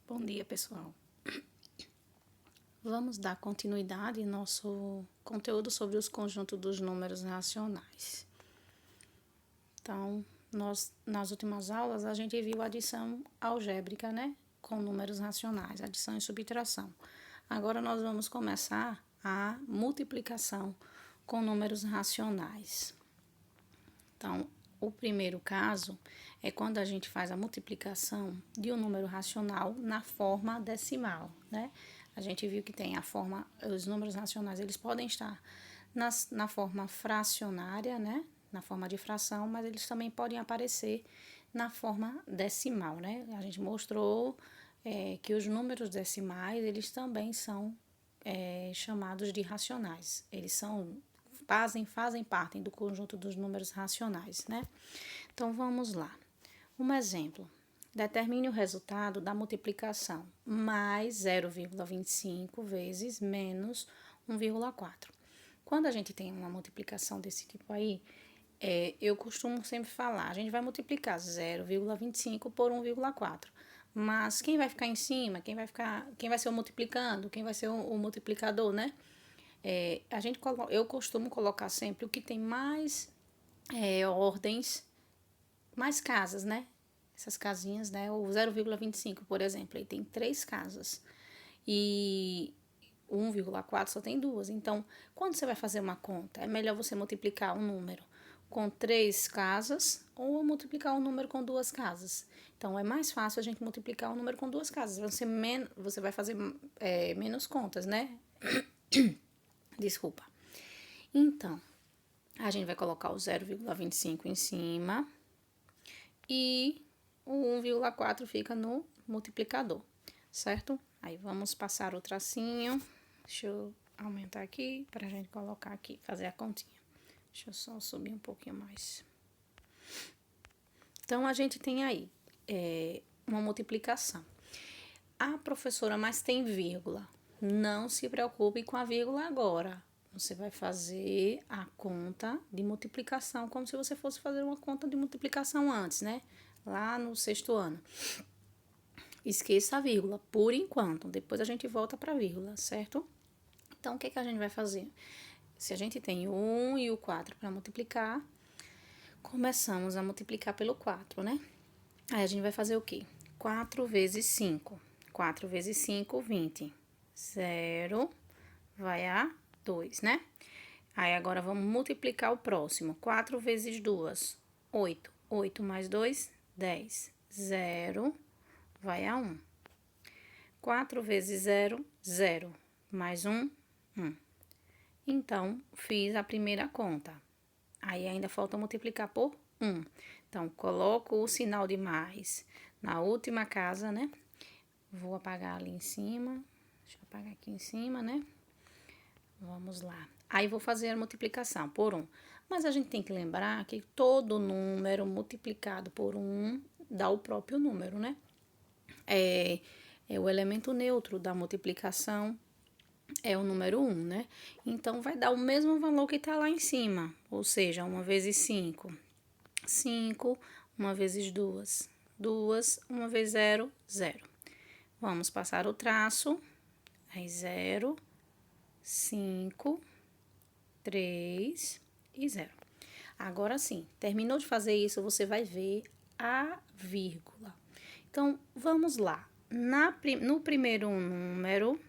Bom dia, pessoal. Vamos dar continuidade ao nosso conteúdo sobre os conjuntos dos números racionais. Então, nas últimas aulas, a gente viu a adição algébrica, né? Com números racionais, adição e subtração. Agora, nós vamos começar a multiplicação com números racionais. Então, o primeiro caso é quando a gente faz a multiplicação de um número racional na forma decimal, né? A gente viu que tem a forma, os números racionais, eles podem estar na forma fracionária, né? Na forma de fração, mas eles também podem aparecer na forma decimal, né? A gente mostrou que os números decimais, eles também são chamados de racionais. Eles fazem parte do conjunto dos números racionais, né? Então, vamos lá. Um exemplo. Determine o resultado da multiplicação mais 0,25 vezes menos 1,4. Quando a gente tem uma multiplicação desse tipo aí, eu costumo sempre falar, a gente vai multiplicar 0,25 por 1,4. Mas quem vai ficar em cima, quem vai ser o multiplicando, quem vai ser o multiplicador, né? Eu costumo colocar sempre o que tem mais ordens, mais casas, né? Essas casinhas, né? O 0,25, por exemplo, ele tem 3 casas. E 1,4 só tem 2. Então, quando você vai fazer uma conta, é melhor você multiplicar um número com 3 casas ou multiplicar um número com 2 casas. Então, é mais fácil a gente multiplicar um número com 2 casas. Você vai fazer menos contas, né? Desculpa. Então, a gente vai colocar o 0,25 em cima e o 1,4 fica no multiplicador, certo? Aí, vamos passar o tracinho. Deixa eu aumentar aqui para a gente colocar aqui, fazer a continha. Deixa eu só subir um pouquinho mais. Então, a gente tem aí uma multiplicação. A professora, mas tem vírgula. Não se preocupe com a vírgula agora. Você vai fazer a conta de multiplicação como se você fosse fazer uma conta de multiplicação antes, né? Lá no 6º ano. Esqueça a vírgula, por enquanto. Depois a gente volta para a vírgula, certo? Então, o que a gente vai fazer? Se a gente tem o 1 e o 4 para multiplicar, começamos a multiplicar pelo 4, né? Aí, a gente vai fazer o quê? 4 vezes 5. 4 vezes 5, 20. 0 vai a 2, né? Aí, agora, vamos multiplicar o próximo. 4 vezes 2, 8. 8 mais 2, 10. 0 vai a 1. 4 vezes 0, 0. Mais 1, 1. Então, fiz a primeira conta. Aí, ainda falta multiplicar por 1. Então, coloco o sinal de mais na última casa, né? Vou apagar ali em cima. Deixa eu apagar aqui em cima, né? Vamos lá. Aí, vou fazer a multiplicação por 1. Mas a gente tem que lembrar que todo número multiplicado por 1 dá o próprio número, né? É o elemento neutro da multiplicação, é o número 1, né? Então, vai dar o mesmo valor que tá lá em cima. Ou seja, 1 vezes 5. 5, 1 vezes 2. 2, 1 vezes 0, 0. Vamos passar o traço. Aí, 0, 5, 3 e 0. Agora sim, terminou de fazer isso, você vai ver a vírgula. Então, vamos lá. No primeiro número,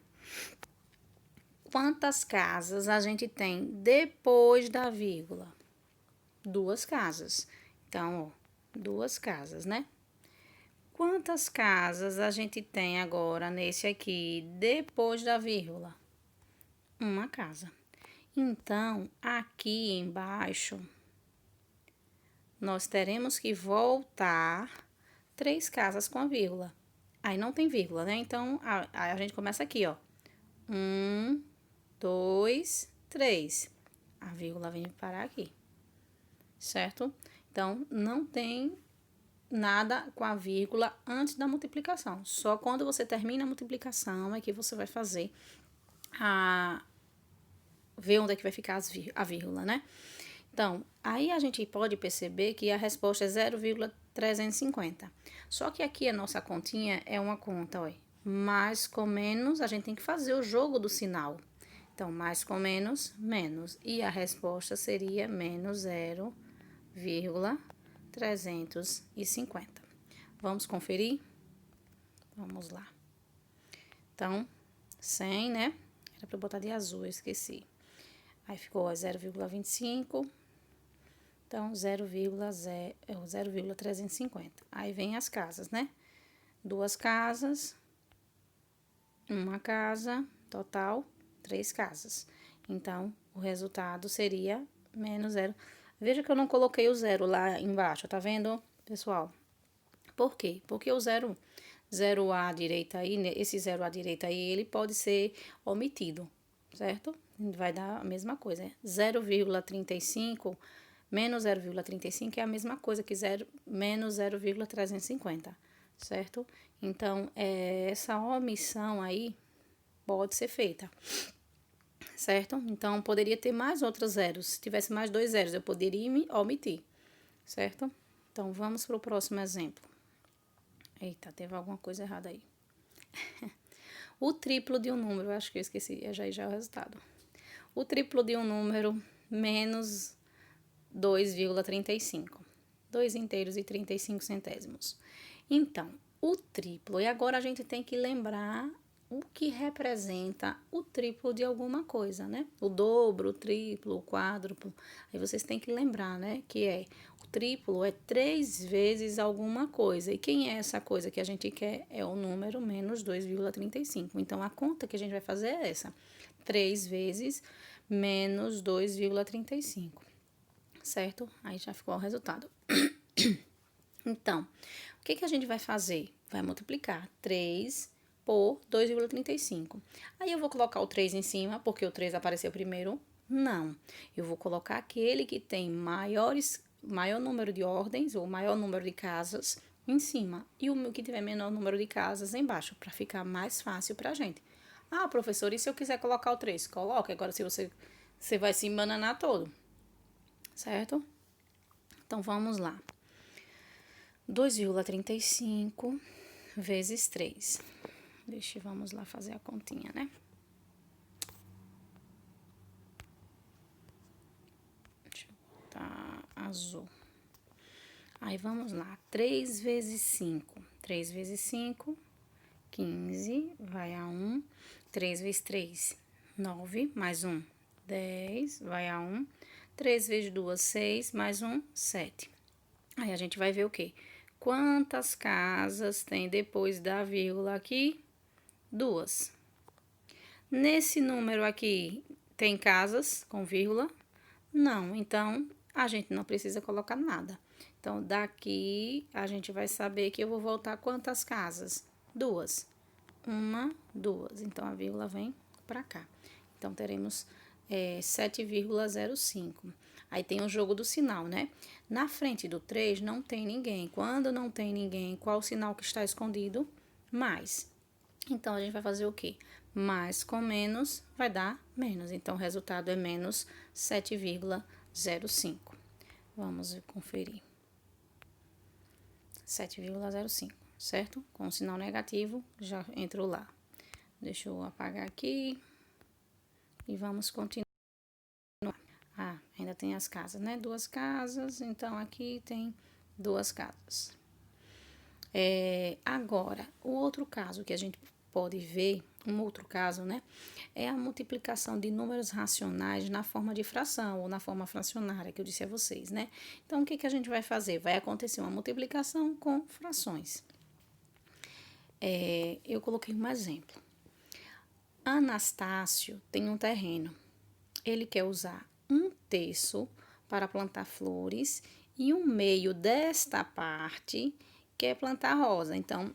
quantas casas a gente tem depois da vírgula? 2 casas. Então, ó, 2 casas, né? Quantas casas a gente tem agora nesse aqui, depois da vírgula? 1 casa. Então, aqui embaixo, nós teremos que voltar 3 casas com a vírgula. Aí, não tem vírgula, né? Então, a gente começa aqui, ó. 1, 2, 3. A vírgula vem parar aqui, certo? Então, não tem nada com a vírgula antes da multiplicação. Só quando você termina a multiplicação é que você vai fazer ver onde é que vai ficar a vírgula, né? Então, aí a gente pode perceber que a resposta é 0,350. Só que aqui a nossa continha é uma conta, ó, mais com menos, a gente tem que fazer o jogo do sinal. Então, mais com menos, menos. E a resposta seria menos 0,350. Vamos conferir? Vamos lá. Então, 100, né? Era para botar de azul, eu esqueci. Aí ficou 0,25. Então, 0,350. Aí vem as casas, né? 2 casas, uma casa, total 3 casas. Então, o resultado seria menos 0. Veja que eu não coloquei o 0 lá embaixo, tá vendo, pessoal? Por quê? Porque o 0 à direita aí, esse 0 à direita aí, ele pode ser omitido, certo? Vai dar a mesma coisa, 0,35 menos 0,35 é a mesma coisa que menos 0,350, certo? Então, essa omissão aí pode ser feita, certo? Então, poderia ter mais outros zeros. Se tivesse mais 2 zeros, eu poderia omitir, certo? Então, vamos para o próximo exemplo. Eita, teve alguma coisa errada aí. O triplo de um número, acho que eu esqueci, já é o resultado. O triplo de um número menos 2,35. 2 inteiros e 35 centésimos. Então, o triplo, e agora a gente tem que lembrar o que representa o triplo de alguma coisa, né? O dobro, o triplo, o quádruplo. Aí vocês têm que lembrar, né? Que o triplo é 3 vezes alguma coisa. E quem é essa coisa que a gente quer? É o número menos 2,35. Então, a conta que a gente vai fazer é essa. 3 vezes menos 2,35. Certo? Aí já ficou o resultado. Então, o que a gente vai fazer? Vai multiplicar 3 por 2,35. Aí eu vou colocar o 3 em cima, porque o 3 apareceu primeiro? Não. Eu vou colocar aquele que tem maior número de ordens, ou maior número de casas, em cima. E o que tiver menor número de casas embaixo, para ficar mais fácil para a gente. Ah, professor, e se eu quiser colocar o 3? Coloque. Agora, se você vai se embananar todo. Certo? Então, vamos lá. 2,35 vezes 3. Vamos lá fazer a continha, né? Deixa eu botar azul. Aí, vamos lá. 3 vezes 5. 3 vezes 5, 15, vai a 1. 3 vezes 3, 9, mais 1, 10, vai a 1. 3 vezes 2, 6, mais 1, 7. Aí, a gente vai ver o quê? Quantas casas tem depois da vírgula aqui? 2. Nesse número aqui, tem casas com vírgula? Não, então, a gente não precisa colocar nada. Então, daqui, a gente vai saber que eu vou voltar quantas casas? 2. 1, 2. Então, a vírgula vem para cá. Então, teremos 7,05. Aí tem o jogo do sinal, né? Na frente do 3 não tem ninguém. Quando não tem ninguém, qual o sinal que está escondido? Mais. Então, a gente vai fazer o quê? Mais com menos vai dar menos. Então, o resultado é menos 7,05. Vamos conferir. 7,05, certo? Com o sinal negativo, já entrou lá. Deixa eu apagar aqui. E vamos continuar. Ah, ainda tem as casas, né? 2 casas, então aqui tem 2 casas. Agora, o outro caso que a gente pode ver, um outro caso, né? É a multiplicação de números racionais na forma de fração ou na forma fracionária, que eu disse a vocês, né? Então, o que a gente vai fazer? Vai acontecer uma multiplicação com frações. Eu coloquei um exemplo. Anastácio tem um terreno. Ele quer usar 1/3 para plantar flores e 1/2 desta parte quer plantar rosa. Então,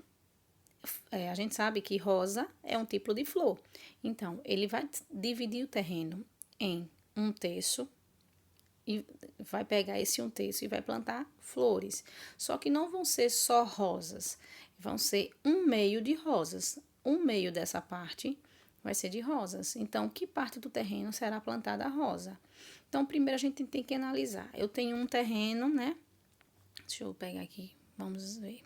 a gente sabe que rosa é um tipo de flor. Então, ele vai dividir o terreno em 1/3 e vai pegar esse 1/3 e vai plantar flores. Só que não vão ser só rosas, vão ser 1/2 de rosas. 1/2 dessa parte vai ser de rosas. Então, que parte do terreno será plantada a rosa? Então, primeiro a gente tem que analisar. Eu tenho um terreno, né? Deixa eu pegar aqui, vamos ver.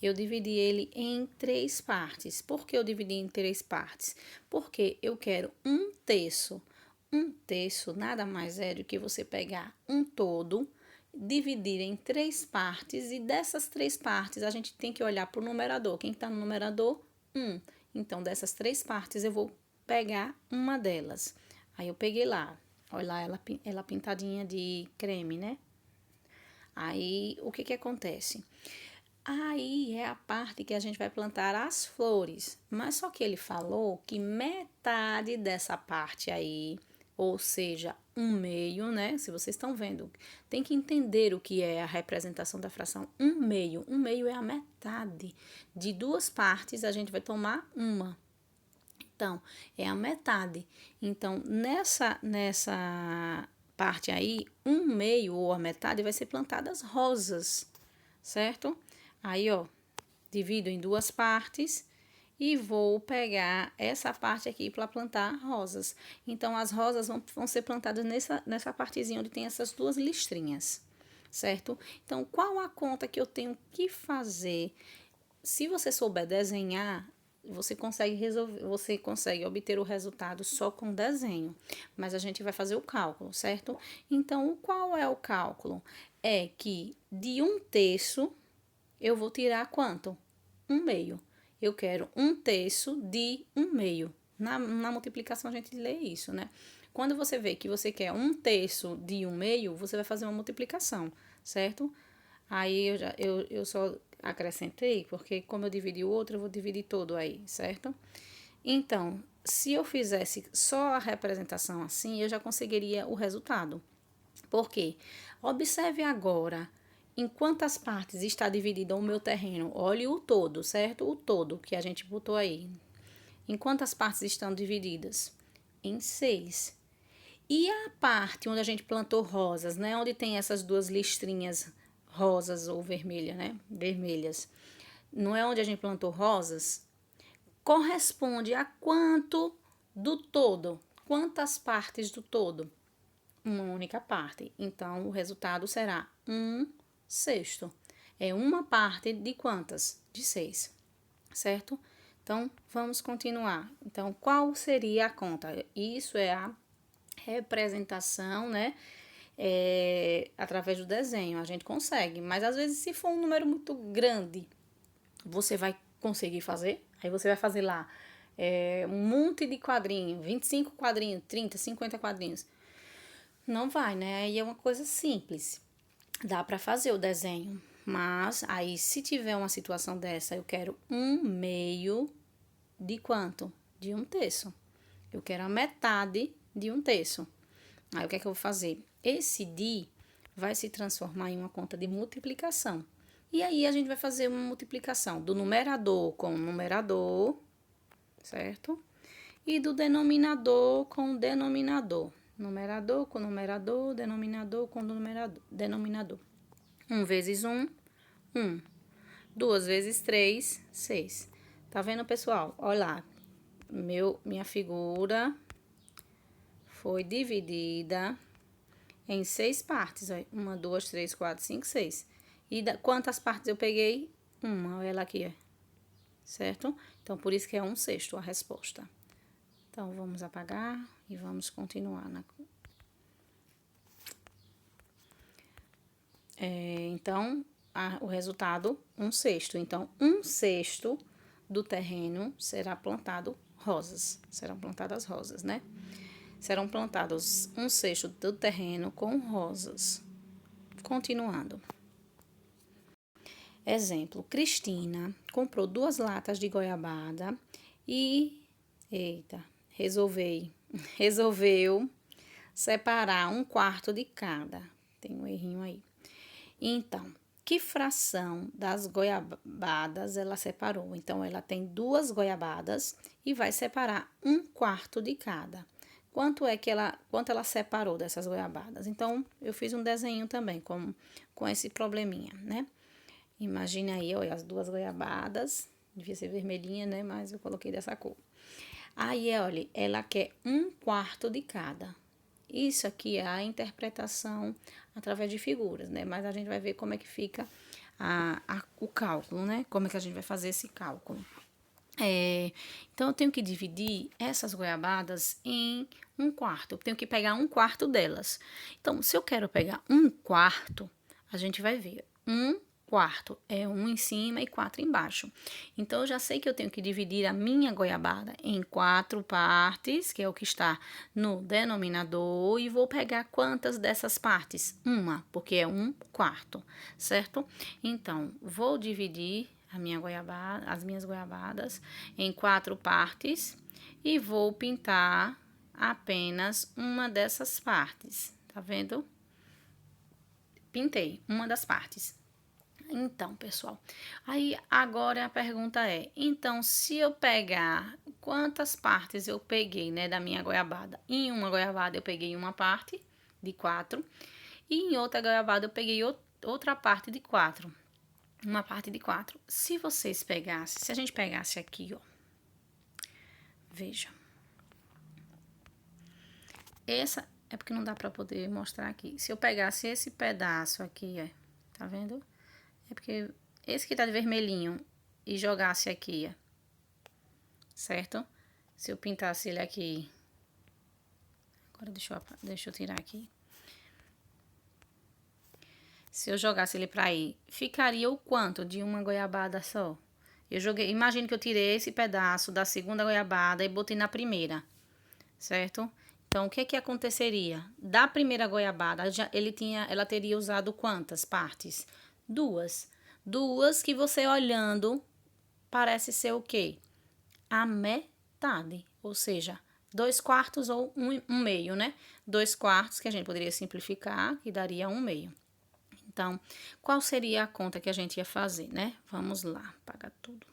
Eu dividi ele em 3 partes. Por que eu dividi em 3 partes? Porque eu quero 1/3. 1/3 nada mais é do que você pegar um todo, dividir em 3 partes, e dessas 3 partes a gente tem que olhar para o numerador. Quem está no numerador? 1. Então, dessas 3 partes eu vou pegar uma delas. Aí eu peguei lá, olha lá ela pintadinha de creme, né? Aí, o que acontece? Aí é a parte que a gente vai plantar as flores. Mas só que ele falou que metade dessa parte aí, ou seja, 1/2, né? Se vocês estão vendo, tem que entender o que é a representação da fração 1/2. 1/2 é a metade. De 2 partes, a gente vai tomar uma. Então, é a metade. Então, nessa parte aí, 1/2 ou a metade vai ser plantadas rosas, certo? Aí, ó, divido em 2 partes e vou pegar essa parte aqui para plantar rosas. Então, as rosas vão ser plantadas nessa partezinha onde tem essas 2 listrinhas, certo? Então, qual a conta que eu tenho que fazer? Se você souber desenhar, você consegue resolver, você consegue obter o resultado só com desenho, mas a gente vai fazer o cálculo, certo? Então, qual é o cálculo? É que de 1/3 eu vou tirar quanto? 1/2. Eu quero 1/3 de 1/2. Na multiplicação a gente lê isso, né? Quando você vê que você quer 1/3 de 1/2, você vai fazer uma multiplicação, certo? Aí eu só acrescentei, porque como eu dividi o outro, eu vou dividir todo aí, certo? Então, se eu fizesse só a representação assim, eu já conseguiria o resultado. Por quê? Observe agora em quantas partes está dividido o meu terreno. Olhe o todo, certo? O todo que a gente botou aí. Em quantas partes estão divididas? Em 6. E a parte onde a gente plantou rosas, né? Onde tem essas 2 listrinhas rosas ou vermelhas, né? Vermelhas. Não é onde a gente plantou rosas? Corresponde a quanto do todo? Quantas partes do todo? Uma única parte. Então, o resultado será 1/6. É uma parte de quantas? De 6, certo? Então, vamos continuar. Então, qual seria a conta? Isso é a representação, né? Através do desenho, a gente consegue. Mas, às vezes, se for um número muito grande, você vai conseguir fazer. Aí, você vai fazer lá um monte de quadrinho, 25 quadrinhos, 30, 50 quadrinhos. Não vai, né? Aí é uma coisa simples. Dá para fazer o desenho. Mas aí, se tiver uma situação dessa, eu quero 1/2 de quanto? De 1/3. Eu quero a metade de 1/3. Aí, o que é que eu vou fazer? Esse de vai se transformar em uma conta de multiplicação. E aí, a gente vai fazer uma multiplicação do numerador com o numerador, certo? E do denominador com o denominador. Numerador com numerador, denominador com denominador. 1 vezes 1, 1. 2 vezes 3, 6. Tá vendo, pessoal? Olha lá. Minha figura foi dividida em 6 partes. 1, 2, 3, 4, 5, 6. E quantas partes eu peguei? Uma. Olha ela aqui, ó. Certo? Então, por isso que é 1/6 a resposta. Então, vamos apagar e vamos continuar. Então, o resultado, 1/6. Então, 1/6 do terreno será plantado rosas. Serão plantadas rosas, né? Serão plantados 1/6 do terreno com rosas. Continuando. Exemplo, Cristina comprou 2 latas de goiabada e, resolveu separar 1/4 de cada. Tem um errinho aí. Então, que fração das goiabadas ela separou? Então, ela tem 2 goiabadas e vai separar 1/4 de cada. Quanto ela separou dessas goiabadas? Então, eu fiz um desenho também com esse probleminha, né? Imagine aí, olha, as 2 goiabadas, devia ser vermelhinha, né? Mas eu coloquei dessa cor. Aí, olha, ela quer 1/4 de cada. Isso aqui é a interpretação através de figuras, né? Mas a gente vai ver como é que fica o cálculo, né? Como é que a gente vai fazer esse cálculo? Então, eu tenho que dividir essas goiabadas em 1/4. Eu tenho que pegar 1/4 delas. Então, se eu quero pegar 1/4, a gente vai ver. 1/4 é 1 em cima e 4 embaixo. Então, eu já sei que eu tenho que dividir a minha goiabada em 4 partes, que é o que está no denominador, e vou pegar quantas dessas partes? Uma, porque é 1/4, certo? Então, vou dividir as minhas goiabadas em 4 partes e vou pintar apenas uma dessas partes, tá vendo? Pintei uma das partes. Então, pessoal, aí agora a pergunta é, então, se eu pegar, quantas partes eu peguei, né, da minha goiabada? Em uma goiabada eu peguei uma parte de 4 e em outra goiabada eu peguei outra parte de 4. Uma parte de 4. Se a gente pegasse aqui, ó. Veja. Essa é porque não dá pra poder mostrar aqui. Se eu pegasse esse pedaço aqui, ó. Tá vendo? É porque esse que tá de vermelhinho e jogasse aqui, ó. Certo? Se eu pintasse ele aqui. Agora deixa eu tirar aqui. Se eu jogasse ele pra aí, ficaria o quanto de uma goiabada só? Eu joguei, imagine que eu tirei esse pedaço da segunda goiabada e botei na primeira, certo? Então, o que que aconteceria? Da primeira goiabada, ela teria usado quantas partes? 2. 2 que você olhando parece ser o quê? A metade, ou seja, 2/4 ou um meio, né? 2/4 que a gente poderia simplificar, que daria 1/2. Então, qual seria a conta que a gente ia fazer, né? Vamos lá, apagar tudo.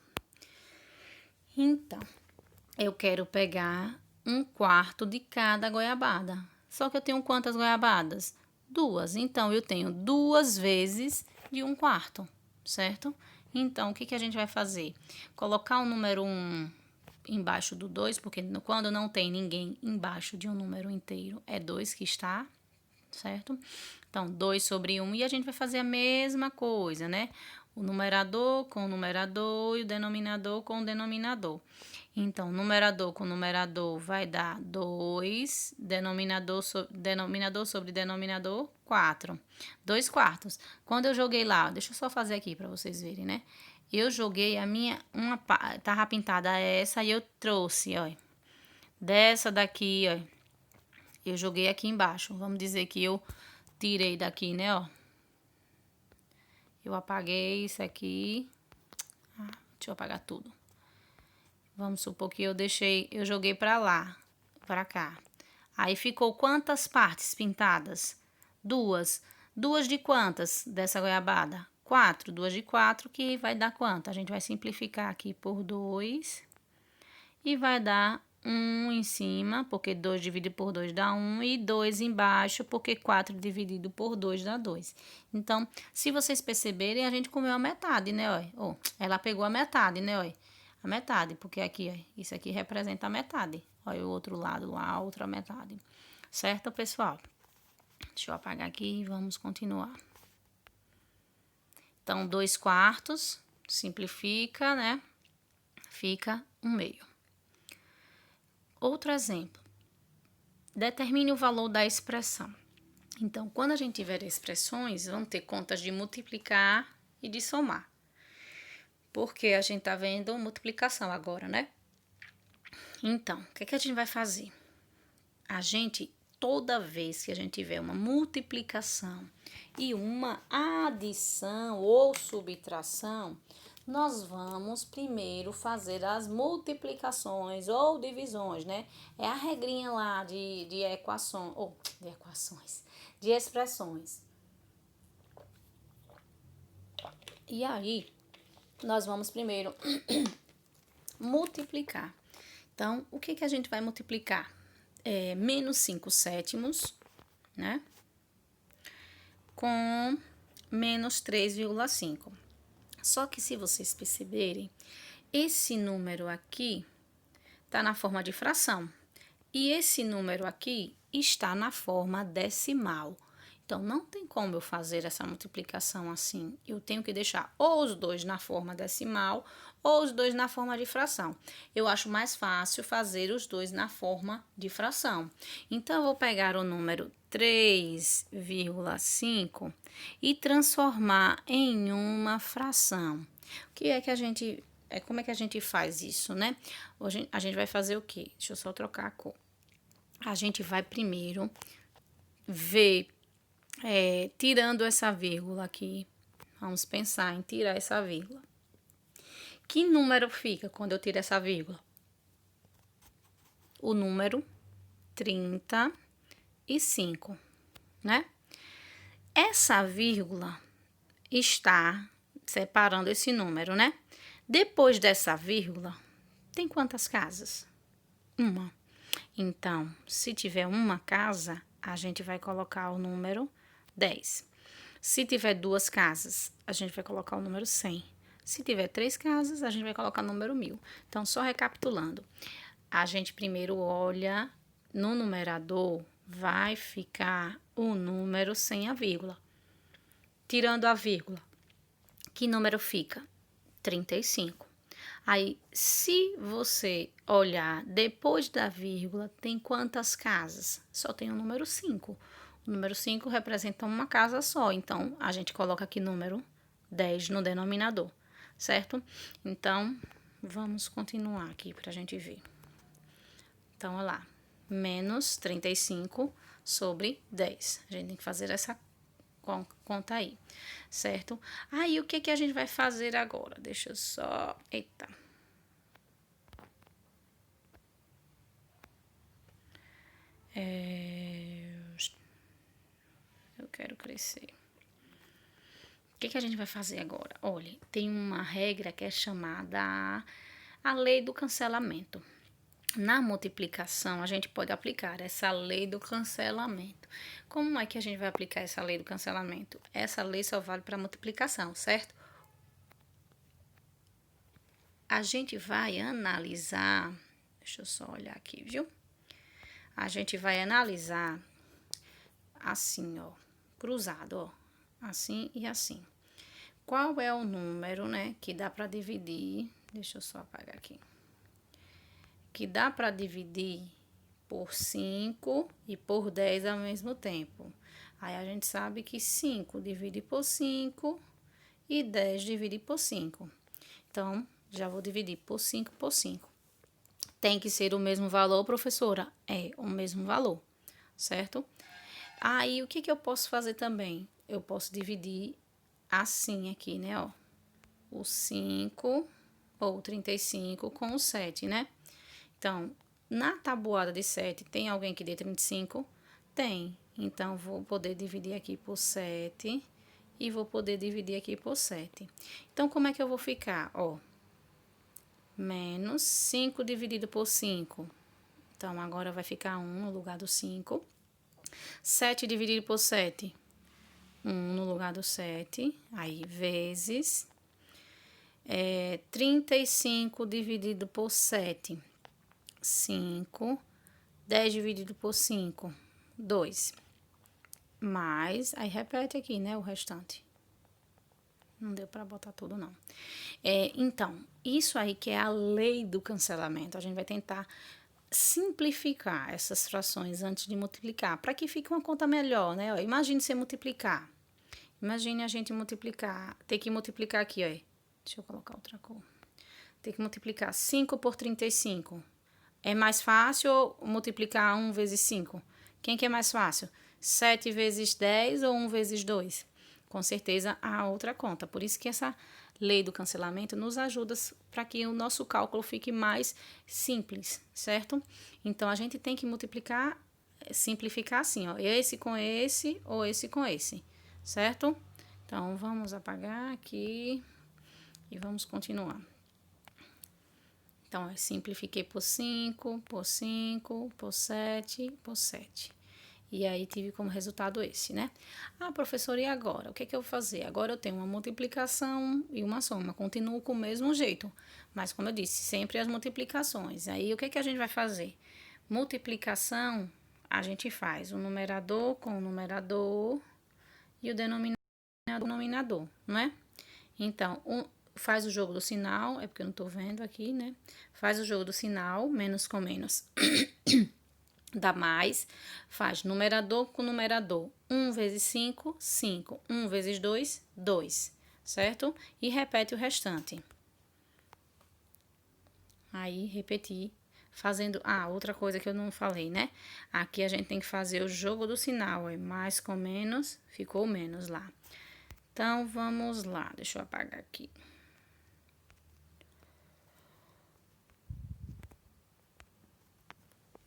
Então, eu quero pegar 1/4 de cada goiabada. Só que eu tenho quantas goiabadas? 2. Então, eu tenho 2 vezes de 1/4, certo? Então, o que que a gente vai fazer? Colocar o número 1 embaixo do 2, porque quando não tem ninguém embaixo de um número inteiro, é 2 que está, certo? Então, 2 sobre 1, e a gente vai fazer a mesma coisa, né? O numerador com o numerador e o denominador com o denominador. Então, numerador com numerador vai dar 2, denominador sobre denominador, 4. 2/4. Quando eu joguei lá, deixa eu só fazer aqui para vocês verem, né? Eu joguei tava pintada essa e eu trouxe, ó. Dessa daqui, ó. Eu joguei aqui embaixo. Vamos dizer que eu tirei daqui, né, ó. Eu apaguei isso aqui. Deixa eu apagar tudo. Vamos supor que eu joguei pra lá, pra cá. Aí ficou quantas partes pintadas? 2. 2 de quantas dessa goiabada? 4. 2 de 4, que vai dar quanto? A gente vai simplificar aqui por 2. E vai dar 1 em cima, porque 2 dividido por 2 dá 1, e 2 embaixo, porque 4 dividido por 2 dá 2. Então, se vocês perceberem, a gente comeu a metade, né, ó. Ela pegou a metade, ó. A metade, porque aqui, ó, isso aqui representa a metade. Olha o outro lado lá, a outra metade. Certo, pessoal? Deixa eu apagar aqui e vamos continuar. Então, 2/4, simplifica, né? Fica 1/2. Outro exemplo. Determine o valor da expressão. Então, quando a gente tiver expressões, vão ter contas de multiplicar e de somar. Porque a gente tá vendo multiplicação agora, né? Então, o que que a gente vai fazer? Toda vez que a gente tiver uma multiplicação e uma adição ou subtração, nós vamos primeiro fazer as multiplicações ou divisões, né? É a regrinha lá de expressões. E aí, nós vamos primeiro multiplicar. Então, o que que a gente vai multiplicar? Menos 5/7, né? Com menos 3,5. Só que se vocês perceberem, esse número aqui está na forma de fração. E esse número aqui está na forma decimal. Então, não tem como eu fazer essa multiplicação assim. Eu tenho que deixar ou os dois na forma decimal ou os dois na forma de fração. Eu acho mais fácil fazer os dois na forma de fração. Então, eu vou pegar o número 3,5 e transformar em uma fração. O que é que a gente... como é que a gente faz isso, né? Hoje a gente vai fazer o quê? Deixa eu só trocar a cor. A gente vai primeiro ver... tirando essa vírgula aqui, vamos pensar em tirar essa vírgula. Que número fica quando eu tiro essa vírgula? O número 35, né? Essa vírgula está separando esse número, né? Depois dessa vírgula, tem quantas casas? Uma. Então, se tiver uma casa, a gente vai colocar o número 10. Se tiver duas casas, a gente vai colocar o número 100. Se tiver 3 casas, a gente vai colocar o número 1000. Então, só recapitulando. A gente primeiro olha no numerador, vai ficar o número sem a vírgula. Tirando a vírgula, que número fica? 35. Aí, se você olhar depois da vírgula, tem quantas casas? Só tem o número 5. O número 5 representa uma casa só, então a gente coloca aqui número 10 no denominador, certo? Então, vamos continuar aqui para a gente ver. Então, olha lá, menos 35 sobre 10. A gente tem que fazer essa conta aí, certo? Aí, o que que a gente vai fazer agora? Deixa eu só... Eita. Eu quero crescer. O que que a gente vai fazer agora? Olha, tem uma regra que é chamada a lei do cancelamento. Na multiplicação, a gente pode aplicar essa lei do cancelamento. Como é que a gente vai aplicar essa lei do cancelamento? Essa lei só vale para multiplicação, certo? A gente vai analisar... Deixa eu só olhar aqui, viu? A gente vai analisar assim, ó, cruzado, ó, assim e assim. Qual é o número, né, que dá para dividir? Deixa eu só apagar aqui. Que dá para dividir por 5 e por 10 ao mesmo tempo. Aí a gente sabe que 5 divide por 5 e 10 divide por 5. Então, já vou dividir por 5 por 5. Tem que ser o mesmo valor, professora? É, o mesmo valor, certo? Aí, o que que eu posso fazer também? Eu posso dividir assim aqui, né, ó. O 5 ou 35 com o 7, né? Então, na tabuada de 7, tem alguém que dê 35? Tem. Então, vou poder dividir aqui por 7 e vou poder dividir aqui por 7. Então, como é que eu vou ficar? Ó, menos 5 dividido por 5. Então, agora vai ficar 1 no lugar do 5. 7 dividido por 7. 1 no lugar do 7. Aí, vezes 35 dividido por 7. 5. 10 dividido por 5. 2. Mais, aí repete aqui, né, o restante. Não deu para botar tudo, não. Então, isso aí que é a lei do cancelamento. A gente vai tentar simplificar essas frações antes de multiplicar, para que fique uma conta melhor, né? Ó, imagine você multiplicar. Imagine a gente multiplicar, ter que multiplicar aqui, ó. Deixa eu colocar outra cor. Ter que multiplicar 5 por 35. É mais fácil multiplicar 1 vezes 5? Quem que é mais fácil? 7 vezes 10 ou 1 vezes 2? Com certeza, a outra conta. Por isso que essa lei do cancelamento nos ajuda para que o nosso cálculo fique mais simples, certo? Então, a gente tem que multiplicar, simplificar assim, ó. Esse com esse ou esse com esse, certo? Então, vamos apagar aqui e vamos continuar. Então, eu simplifiquei por 5, por 5, por 7, por 7. E aí, tive como resultado esse, né? Ah, professora, e agora? O que é que eu vou fazer? Agora eu tenho uma multiplicação e uma soma. Continuo com o mesmo jeito. Mas, como eu disse, sempre as multiplicações. Aí, o que é que a gente vai fazer? Multiplicação, a gente faz o numerador com o numerador e o denominador, não é? Então, faz o jogo do sinal, é porque eu não tô vendo aqui, né? Faz o jogo do sinal, menos com menos dá mais. Faz numerador com numerador. 1 vezes 5, 5. 1 vezes 2, 2. Certo? E repete o restante. Aí, repetir. Fazendo... Ah, outra coisa que eu não falei, né? Aqui a gente tem que fazer o jogo do sinal. É mais com menos, ficou menos lá. Então, vamos lá. Deixa eu apagar aqui.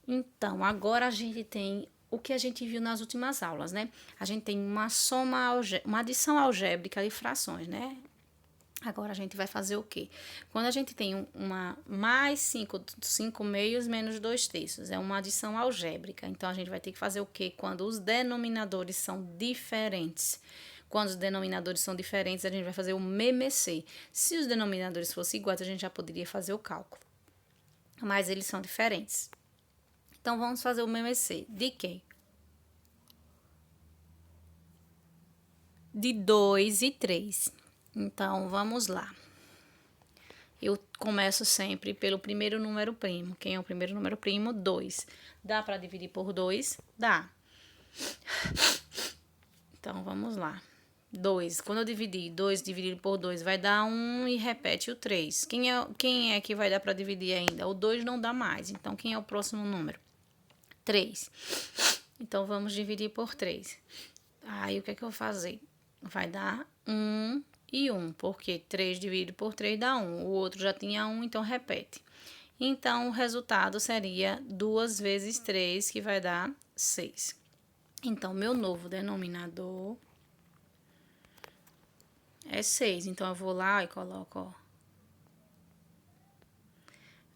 Então, agora a gente tem o que a gente viu nas últimas aulas, né? A gente tem uma uma adição algébrica de frações, né? Agora a gente vai fazer o quê? Quando a gente tem uma mais 5 meios menos 2 terços, é uma adição algébrica. Então, a gente vai ter que fazer o quê? Quando os denominadores são diferentes. Quando os denominadores são diferentes, a gente vai fazer o MMC. Se os denominadores fossem iguais, a gente já poderia fazer o cálculo. Mas eles são diferentes. Então, vamos fazer o MMC. De quê? De 2 e 3. Então, vamos lá. Eu começo sempre pelo primeiro número primo. Quem é o primeiro número primo? 2. Dá para dividir por 2? Dá. Então, vamos lá. 2. Quando eu dividir 2 dividido por 2, vai dar 1 e repete o 3. Quem é que vai dar para dividir ainda? O 2 não dá mais. Então, quem é o próximo número? 3. Então, vamos dividir por 3. Aí, o que é que eu vou fazer? Vai dar 1 e 1, porque 3 dividido por 3 dá 1. O outro já tinha 1, então repete. Então, o resultado seria 2 vezes 3, que vai dar 6. Então, meu novo denominador é 6. Então, eu vou lá e coloco, ó.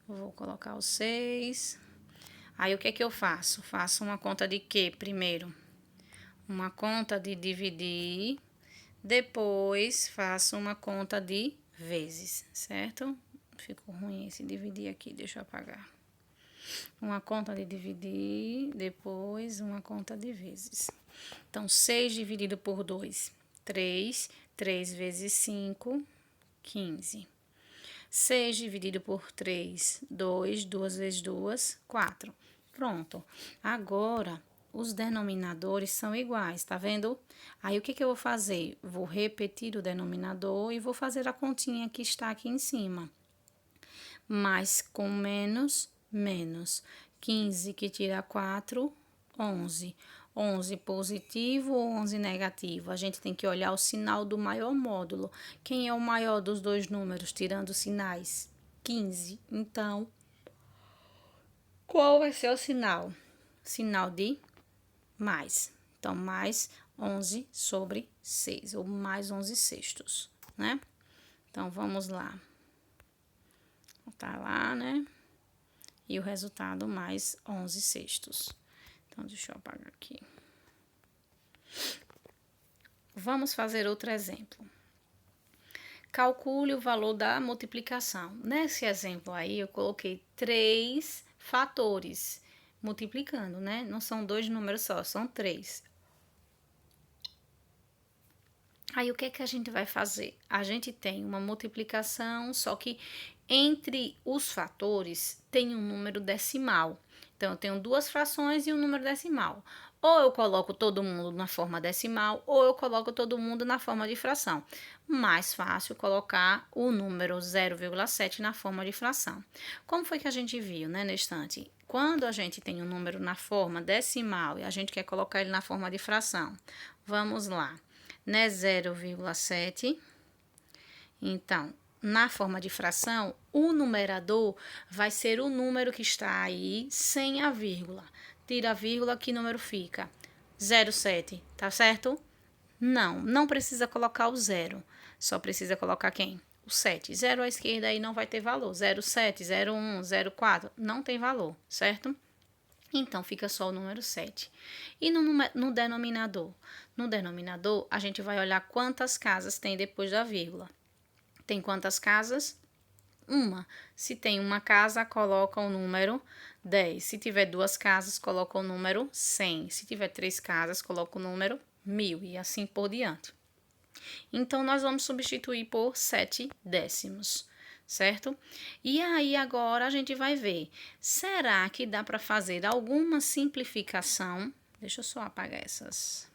Vou colocar o 6. Aí, o que é que eu faço? Faço uma conta de quê primeiro? Uma conta de dividir. Depois, faço uma conta de vezes, certo? Ficou ruim esse dividir aqui, deixa eu apagar. Uma conta de dividir, depois uma conta de vezes. Então, 6 dividido por 2, 3. 3 vezes 5, 15. 6 dividido por 3, 2. 2 vezes 2, 4. Pronto. Agora, os denominadores são iguais, tá vendo? Aí, o que eu vou fazer? Vou repetir o denominador e vou fazer a continha que está aqui em cima. Mais com menos, menos. 15 que tira 4, 11. 11 positivo ou 11 negativo? A gente tem que olhar o sinal do maior módulo. Quem é o maior dos dois números, tirando os sinais? 15. Então, qual vai ser o sinal? Sinal de mais. Então, mais 11 sobre 6, ou mais 11 sextos, né? Então, vamos lá. Tá lá, né? E o resultado mais 11 sextos. Então, deixa eu apagar aqui. Vamos fazer outro exemplo. Calcule o valor da multiplicação. Nesse exemplo aí, eu coloquei 3 fatores multiplicando, né? Não são 2 números só, são 3. Aí, o que é que a gente vai fazer? A gente tem uma multiplicação, só que entre os fatores tem um número decimal. Então, eu tenho duas frações e um número decimal. Ou eu coloco todo mundo na forma decimal, ou eu coloco todo mundo na forma de fração. Mais fácil colocar o número 0,7 na forma de fração. Como foi que a gente viu, né, na estante? Quando a gente tem um número na forma decimal e a gente quer colocar ele na forma de fração, vamos lá. Né, 0,7. Então, na forma de fração, o numerador vai ser o número que está aí sem a vírgula. Tira a vírgula, que número fica? 0,7, tá certo? Não precisa colocar o 0. Só precisa colocar quem? O 7. 0 à esquerda aí não vai ter valor. 0,7, 0,1, 0,4, não tem valor, certo? Então, fica só o número 7. E no denominador? No denominador, a gente vai olhar quantas casas tem depois da vírgula. Tem quantas casas? Uma. Se tem uma casa, coloca o número 10. Se tiver duas casas, coloca o número 100. Se tiver 3 casas, coloca o número 1000 e assim por diante. Então, nós vamos substituir por 7 décimos, certo? E aí, agora, a gente vai ver, será que dá para fazer alguma simplificação? Deixa eu só apagar essas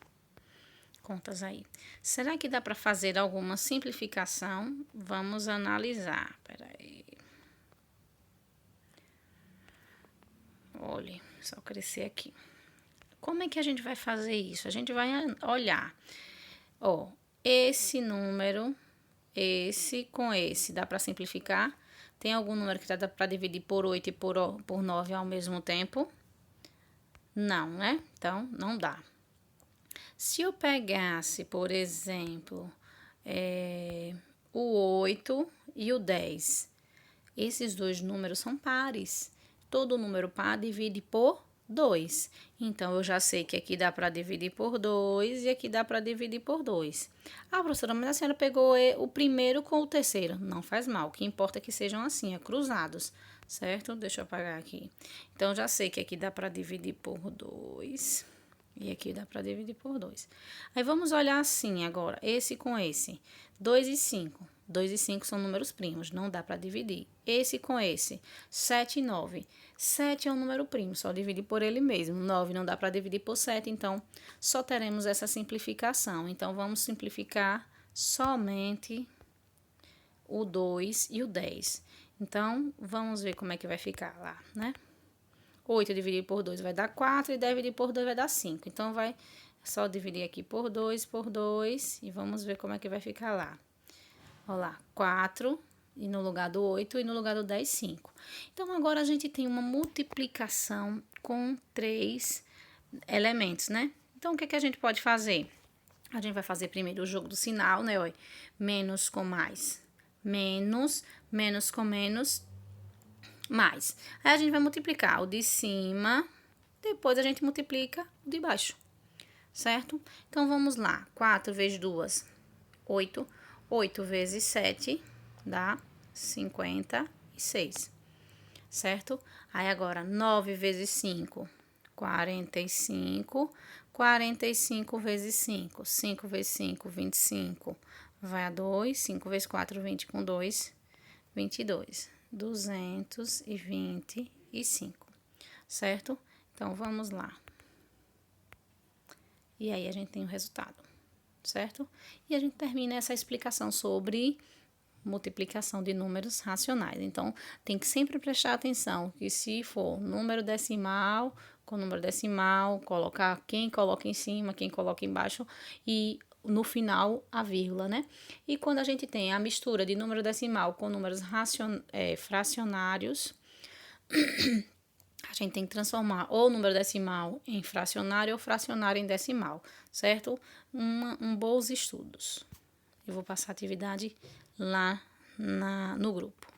contas aí. Será que dá para fazer alguma simplificação? Vamos analisar. Peraí. Olha, só crescer aqui. Como é que a gente vai fazer isso? A gente vai olhar. Ó, esse número, esse com esse, dá para simplificar? Tem algum número que dá para dividir por 8 e por 9 ao mesmo tempo? Não, né? Então, não dá. Se eu pegasse, por exemplo, o 8 e o 10, esses dois números são pares. Todo número par divide por 2. Então, eu já sei que aqui dá para dividir por 2 e aqui dá para dividir por 2. Ah, professora, mas a senhora pegou o primeiro com o terceiro. Não faz mal, o que importa é que sejam assim, cruzados, certo? Deixa eu apagar aqui. Então, já sei que aqui dá para dividir por 2 e aqui dá para dividir por 2. Aí, vamos olhar assim agora, esse com esse. 2 e 5. 2 e 5 são números primos, não dá para dividir. Esse com esse, 7 e 9. 7 é um número primo, só dividir por ele mesmo. 9 não dá para dividir por 7, então só teremos essa simplificação. Então, vamos simplificar somente o 2 e o 10. Então, vamos ver como é que vai ficar lá, né? 8 dividido por 2 vai dar 4 e 10 dividido por 2 vai dar 5. Então, vai só dividir aqui por 2 e vamos ver como é que vai ficar lá. Olha lá, 4 e no lugar do 8 e no lugar do 10, 5. Então, agora a gente tem uma multiplicação com 3 elementos, né? Então, o que é que a gente pode fazer? A gente vai fazer primeiro o jogo do sinal, né? Olha, menos com mais. Menos, menos com menos, mais. Aí, a gente vai multiplicar o de cima, depois a gente multiplica o de baixo, certo? Então, vamos lá. 4 vezes 2, 8. 8 vezes 7 dá 56, certo? Aí, agora, 9 vezes 5, 45. 45 vezes 5, 5 vezes 5, 25, vai a 2. 5 vezes 4, 20 com 2, 22. 225, certo? Então, vamos lá. E aí, a gente tem o resultado, certo? E a gente termina essa explicação sobre multiplicação de números racionais. Então, tem que sempre prestar atenção que se for número decimal, com número decimal, colocar quem coloca em cima, quem coloca embaixo e no final a vírgula, né? E quando a gente tem a mistura de número decimal com números fracionários, a gente tem que transformar ou o número decimal em fracionário ou fracionário em decimal, certo? Bons estudos. Eu vou passar a atividade lá no grupo.